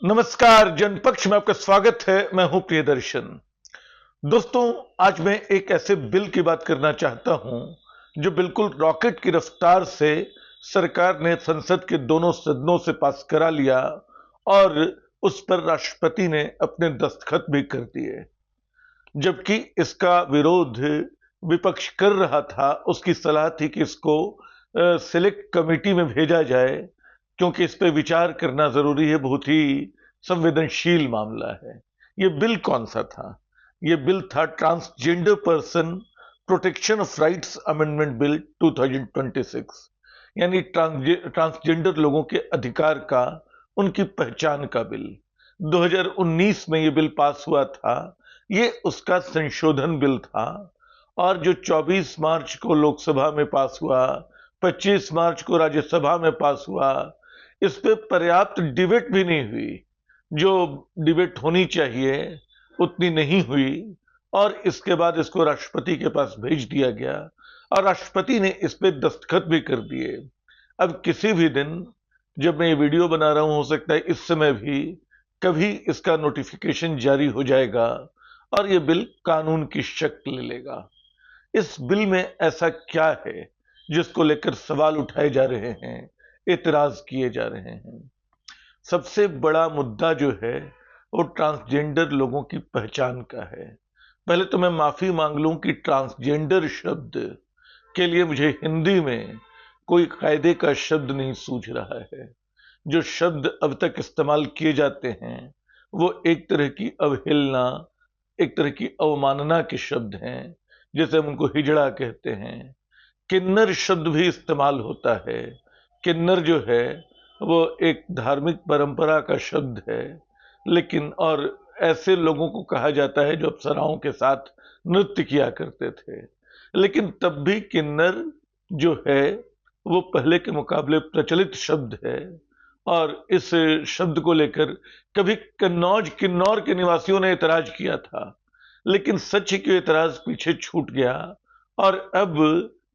नमस्कार, जनपक्ष में आपका स्वागत है। मैं हूं प्रियदर्शन। दोस्तों, आज मैं एक ऐसे बिल की बात करना चाहता हूं जो बिल्कुल रॉकेट की रफ्तार से सरकार ने संसद के दोनों सदनों से पास करा लिया और उस पर राष्ट्रपति ने अपने दस्तखत भी कर दिए। जबकि इसका विरोध विपक्ष कर रहा था, उसकी सलाह थी कि इसको सिलेक्ट कमेटी में भेजा जाए क्योंकि इस पे विचार करना जरूरी है, बहुत ही संवेदनशील मामला है। ये बिल कौन सा था? ये बिल था transgender person protection of rights amendment bill 2026, यानी ट्रांसजेंडर लोगों के अधिकार का, उनकी पहचान का बिल। 2019 में ये बिल पास हुआ था। ये उसका संशोधन बिल था और जो 24 मार्च को लोकसभा में पास हुआ, 25 मार्च को राज्यसभा में पास हुआ, इस पे पर्याप्त डिबेट भी नहीं हुई। जो डिबेट होनी चाहिए उतनी नहीं हुई और इसके बाद इसको राष्ट्रपति के पास भेज दिया गया और राष्ट्रपति ने इस पे दस्तखत भी कर दिए। अब किसी भी दिन जब मैं ये वीडियो बना रहा हूं, हो सकता है इस समय भी कभी इसका नोटिफिकेशन जारी हो जाएगा और ये बिल कानून की शक्ल लेगा। इस बिल में ऐसा क्या है जिसको लेकर सवाल उठाए जा रहे हैं, एतराज किए जा रहे हैं? सबसे बड़ा मुद्दा जो है वो ट्रांसजेंडर लोगों की पहचान का है। पहले तो मैं माफी मांग लूं कि ट्रांसजेंडर शब्द के लिए मुझे हिंदी में कोई कायदे का शब्द नहीं सूझ रहा है। जो शब्द अब तक इस्तेमाल किए जाते हैं वो एक तरह की अवहेलना, एक तरह की अवमानना के शब्द हैं। जैसे हम उनको हिजड़ा कहते हैं। किन्नर शब्द भी इस्तेमाल होता है। किन्नर जो है वो एक धार्मिक परंपरा का शब्द है, लेकिन और ऐसे लोगों को कहा जाता है जो अप्सराओं के साथ नृत्य किया करते थे। लेकिन तब भी किन्नर जो है वो पहले के मुकाबले प्रचलित शब्द है और इस शब्द को लेकर कभी किन्नौर के निवासियों ने एतराज किया था, लेकिन सच है कि एतराज पीछे छूट गया और अब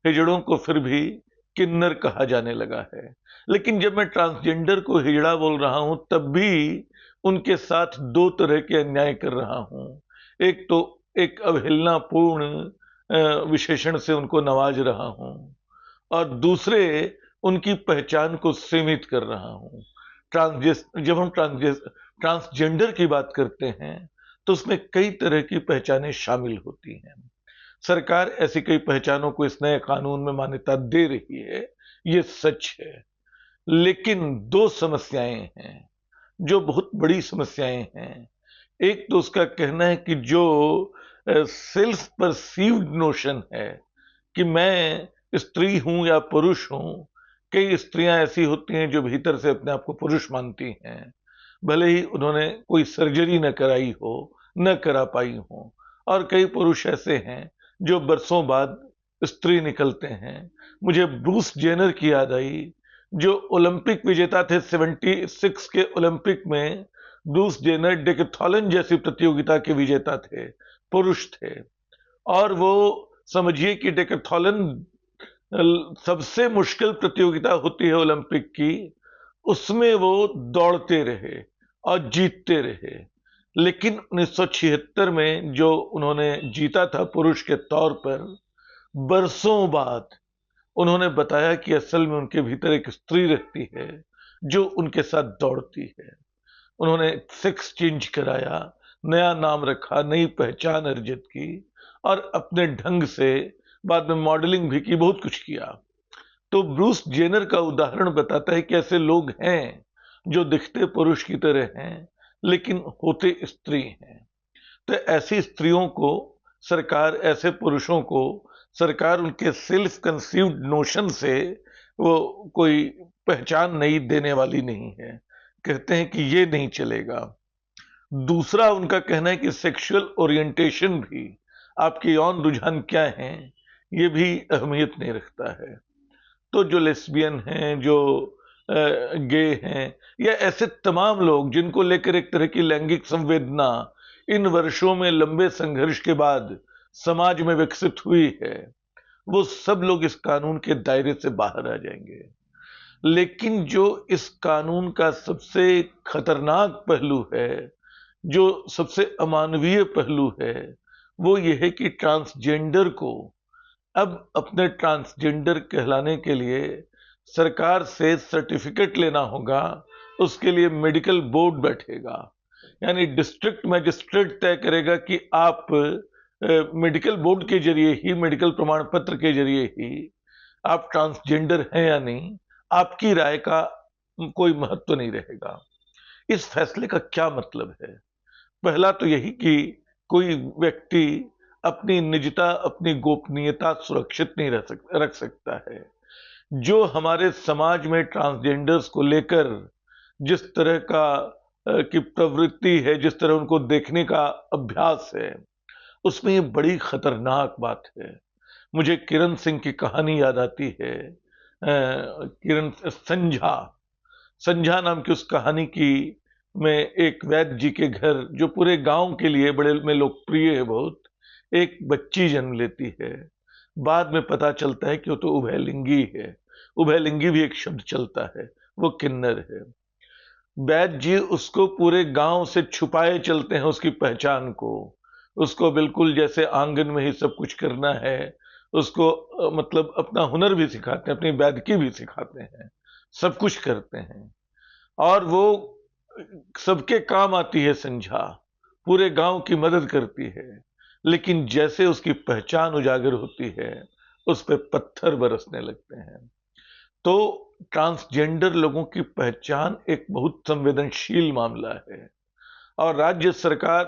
हिजड़ों को फिर भी किन्नर कहा जाने लगा है। लेकिन जब मैं ट्रांसजेंडर को हिजड़ा बोल रहा हूं तब भी उनके साथ दो तरह के अन्याय कर रहा हूं। एक तो एक अवहेलनापूर्ण विशेषण से उनको नवाज रहा हूं और दूसरे उनकी पहचान को सीमित कर रहा हूं। जब हम ट्रांसजेंडर की बात करते हैं तो उसमें कई तरह की पहचानें शामिल होती हैं। सरकार ऐसी कई पहचानों को इस नए कानून में मान्यता दे रही है, ये सच है। लेकिन दो समस्याएं हैं जो बहुत बड़ी समस्याएं हैं। एक तो उसका कहना है कि जो सेल्फ परसीव्ड नोशन है कि मैं स्त्री हूं या पुरुष हूं। कई स्त्रियां ऐसी होती हैं जो भीतर से अपने आप को पुरुष मानती हैं, भले ही उन्होंने कोई सर्जरी न कराई हो, न करा पाई हो। और कई पुरुष ऐसे हैं जो बरसों बाद स्त्री निकलते हैं। मुझे ब्रूस जेनर की याद आई, जो ओलंपिक विजेता थे 76 के ओलंपिक में। ब्रूस जेनर डेकाथलॉन जैसी प्रतियोगिता के विजेता थे, पुरुष थे। और वो समझिए कि डेकाथलॉन सबसे मुश्किल प्रतियोगिता होती है ओलंपिक की, उसमें वो दौड़ते रहे और जीतते रहे। लेकिन 1976 में जो उन्होंने जीता था पुरुष के तौर पर, बरसों बाद उन्होंने बताया कि असल में उनके भीतर एक स्त्री रहती है जो उनके साथ दौड़ती है। उन्होंने सेक्स चेंज कराया, नया नाम रखा, नई पहचान अर्जित की और अपने ढंग से बाद में मॉडलिंग भी की, बहुत कुछ किया। तो ब्रूस जेनर का उदाहरण बताता है कि ऐसे लोग हैं जो दिखते पुरुष की तरह हैं लेकिन होते स्त्री हैं। तो ऐसी स्त्रियों को सरकार, ऐसे पुरुषों को सरकार उनके सेल्फ कंसीव्ड नोशन से वो कोई पहचान नहीं देने वाली नहीं है। कहते हैं कि ये नहीं चलेगा। दूसरा उनका कहना है कि सेक्सुअल ओरिएंटेशन भी, आपके यौन रुझान क्या हैं, ये भी अहमियत नहीं रखता है। तो जो लेस्बियन हैं, जो गे हैं, या ऐसे तमाम लोग जिनको लेकर एक तरह की लैंगिक संवेदना इन वर्षों में लंबे संघर्ष के बाद समाज में विकसित हुई है, वो सब लोग इस कानून के दायरे से बाहर आ जाएंगे। लेकिन जो इस कानून का सबसे खतरनाक पहलू है, जो सबसे अमानवीय पहलू है, वो ये है कि ट्रांसजेंडर को अब अपने ट्रांसजेंडर कहलाने के लिए सरकार से सर्टिफिकेट लेना होगा। उसके लिए मेडिकल बोर्ड बैठेगा, यानी डिस्ट्रिक्ट मजिस्ट्रेट तय करेगा कि आप मेडिकल बोर्ड के जरिए ही, मेडिकल प्रमाण पत्र के जरिए ही आप ट्रांसजेंडर हैं या नहीं, आपकी राय का कोई महत्व नहीं रहेगा। इस फैसले का क्या मतलब है? पहला तो यही कि कोई व्यक्ति अपनी निजता, अपनी गोपनीयता सुरक्षित नहीं रख सकता है। जो हमारे समाज में ट्रांसजेंडर्स को लेकर जिस तरह का की प्रवृत्ति है, जिस तरह उनको देखने का अभ्यास है, उसमें ये बड़ी खतरनाक बात है। मुझे किरण सिंह की कहानी याद आती है। किरण संझा संझा नाम की उस कहानी की में एक वैद्य जी के घर, जो पूरे गांव के लिए बड़े में लोकप्रिय है बहुत, एक बच्ची जन्म लेती है। बाद में पता चलता है कि वो तो उभयलिंगी है। उभयलिंगी भी एक शब्द चलता है, वो किन्नर है। वैद्य जी उसको पूरे गांव से छुपाए चलते हैं, उसकी पहचान को। उसको बिल्कुल जैसे आंगन में ही सब कुछ करना है। उसको मतलब अपना हुनर भी सिखाते हैं, अपनी वैद्यकी भी सिखाते हैं, सब कुछ करते हैं। और वो सबके काम आती है संझा, पूरे गांव की मदद करती है। लेकिन जैसे उसकी पहचान उजागर होती है, उस पे पत्थर बरसने लगते हैं। तो ट्रांसजेंडर लोगों की पहचान एक बहुत संवेदनशील मामला है। और राज्य सरकार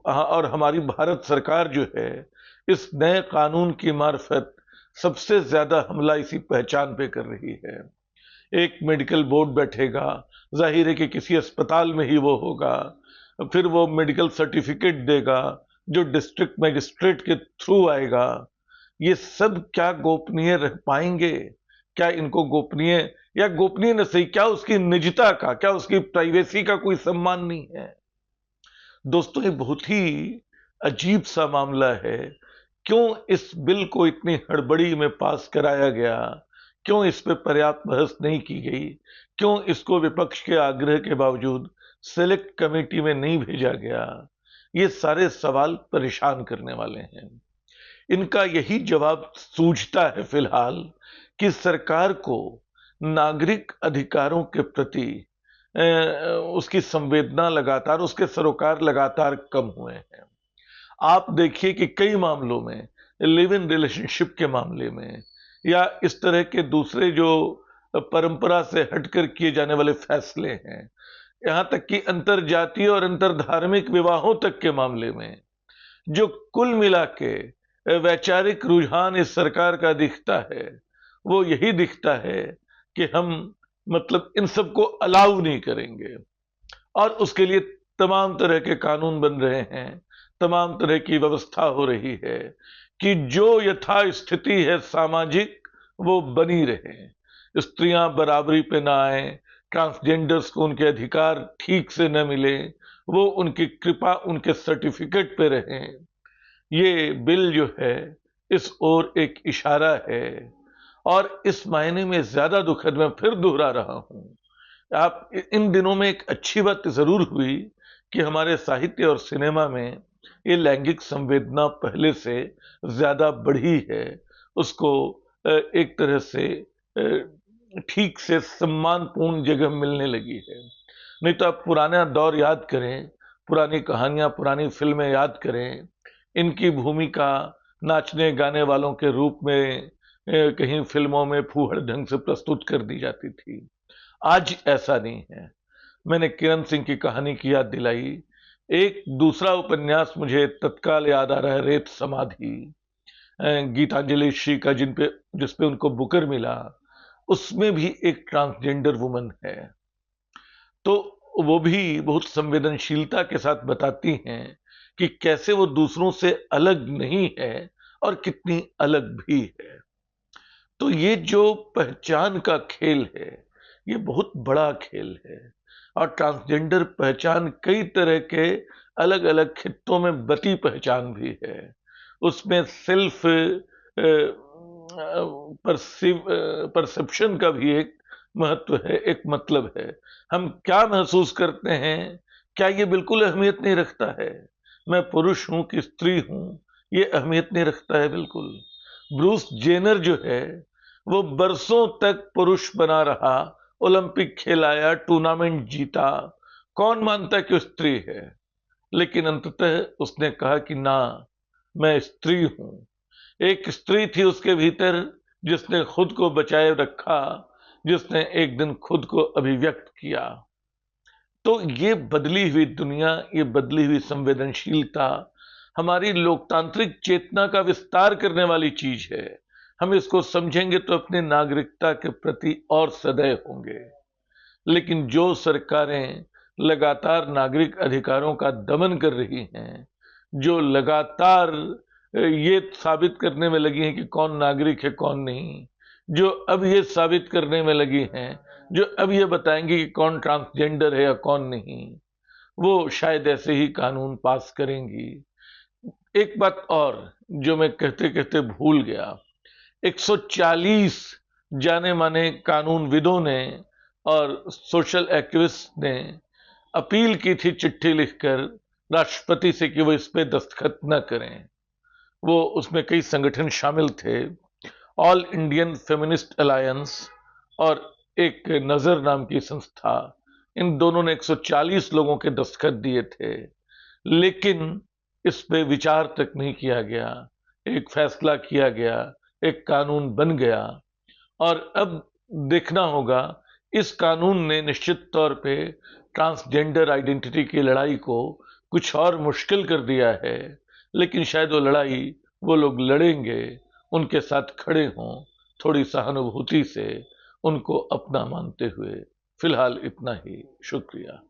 और हमारी भारत सरकार जो है, इस नए कानून की मार्फत सबसे ज्यादा हमला इसी पहचान पे कर रही है। एक मेडिकल बोर्ड बैठेगा, जाहिर है कि किसी अस्पताल में ही वो होगा, फिर वो मेडिकल सर्टिफिकेट देगा जो डिस्ट्रिक्ट मजिस्ट्रेट के थ्रू आएगा। ये सब क्या गोपनीय रह पाएंगे? क्या इनको गोपनीय, या गोपनीय न सही, क्या उसकी निजता का, क्या उसकी प्राइवेसी का कोई सम्मान नहीं है? दोस्तों, ये बहुत ही अजीब सा मामला है। क्यों इस बिल को इतनी हड़बड़ी में पास कराया गया? क्यों इस पे पर्याप्त बहस नहीं की गई? क्यों इसको विपक्ष के आग्रह के बावजूद सेलेक्ट कमेटी में नहीं भेजा गया? ये सारे सवाल परेशान करने वाले हैं। इनका यही जवाब सूझता है फिलहाल कि सरकार को नागरिक अधिकारों के प्रति उसकी संवेदना लगातार, उसके सरोकार लगातार कम हुए हैं। आप देखिए कि कई मामलों में, लिव इन रिलेशनशिप के मामले में, या इस तरह के दूसरे जो परंपरा से हटकर किए जाने वाले फैसले हैं, यहां तक कि अंतर जातीय और अंतर धार्मिक विवाहों तक के मामले में, जो कुल मिला के वैचारिक रुझान इस सरकार का दिखता है, वो यही दिखता है कि हम मतलब इन सबको अलाउ नहीं करेंगे। और उसके लिए तमाम तरह के कानून बन रहे हैं, तमाम तरह की व्यवस्था हो रही है कि जो यथा स्थिति है सामाजिक, वो बनी रहे। स्त्रियां बराबरी पे ना आए, ट्रांसजेंडर्स को उनके अधिकार ठीक से न मिले, वो उनकी कृपा, उनके सर्टिफिकेट पे रहें। ये बिल जो है, इस ओर एक इशारा है। और इस मायने में ज्यादा दुखद, मैं फिर दोहरा रहा हूं, आप इन दिनों में एक अच्छी बात जरूर हुई कि हमारे साहित्य और सिनेमा में ये लैंगिक संवेदना पहले से ज्यादा बढ़ी है। उसको एक तरह से ठीक से सम्मानपूर्ण जगह मिलने लगी है। नहीं तो आप पुराना दौर याद करें, पुरानी कहानियां, पुरानी फिल्में याद करें, इनकी भूमिका नाचने गाने वालों के रूप में कहीं फिल्मों में फूहड़ ढंग से प्रस्तुत कर दी जाती थी। आज ऐसा नहीं है। मैंने किरण सिंह की कहानी की याद दिलाई। एक दूसरा उपन्यास मुझे तत्काल याद आ रहा है, रेत समाधि, गीतांजलि श्री का, जिसपे उनको बुकर मिला। उसमें भी एक ट्रांसजेंडर वुमन है। तो वो भी बहुत संवेदनशीलता के साथ बताती हैं कि कैसे वो दूसरों से अलग नहीं है और कितनी अलग भी है। तो ये जो पहचान का खेल है, ये बहुत बड़ा खेल है। और ट्रांसजेंडर पहचान कई तरह के अलग अलग खित्तों में बटी पहचान भी है। उसमें सेल्फ परसेप्शन का भी एक महत्व है, एक मतलब है। हम क्या महसूस करते हैं, क्या ये बिल्कुल अहमियत नहीं रखता है? मैं पुरुष हूं कि स्त्री हूं, ये अहमियत नहीं रखता है बिल्कुल। ब्रूस जेनर जो है, वो बरसों तक पुरुष बना रहा, ओलंपिक खेलाया, टूर्नामेंट जीता, कौन मानता कि वो स्त्री है? लेकिन अंततः उसने कहा कि ना, मैं स्त्री हूं। एक स्त्री थी उसके भीतर, जिसने खुद को बचाए रखा, जिसने एक दिन खुद को अभिव्यक्त किया। तो ये बदली हुई दुनिया, ये बदली हुई संवेदनशीलता हमारी लोकतांत्रिक चेतना का विस्तार करने वाली चीज है। हम इसको समझेंगे तो अपनी नागरिकता के प्रति और सदैव होंगे। लेकिन जो सरकारें लगातार नागरिक अधिकारों का दमन कर रही हैं, जो लगातार ये साबित करने में लगी हैं कि कौन नागरिक है कौन नहीं, जो अब ये साबित करने में लगी हैं, जो अब ये बताएंगे कि कौन ट्रांसजेंडर है या कौन नहीं, वो शायद ऐसे ही कानून पास करेंगी। एक बात और जो मैं कहते कहते भूल गया, 140 जाने माने कानूनविदों ने और सोशल एक्टिविस्ट ने अपील की थी चिट्ठी लिखकर राष्ट्रपति से कि वो इस पे दस्तखत न करें। वो उसमें कई संगठन शामिल थे, ऑल इंडियन फेमिनिस्ट अलायंस और एक नजर नाम की संस्था। इन दोनों ने 140 लोगों के दस्तखत दिए थे, लेकिन इस पे विचार तक नहीं किया गया। एक फैसला किया गया, एक कानून बन गया, और अब देखना होगा इस कानून ने निश्चित तौर पे ट्रांसजेंडर आइडेंटिटी की लड़ाई को कुछ और मुश्किल कर दिया है। लेकिन शायद वो लड़ाई वो लोग लड़ेंगे, उनके साथ खड़े हों, थोड़ी सहानुभूति से उनको अपना मानते हुए। फिलहाल इतना ही, शुक्रिया।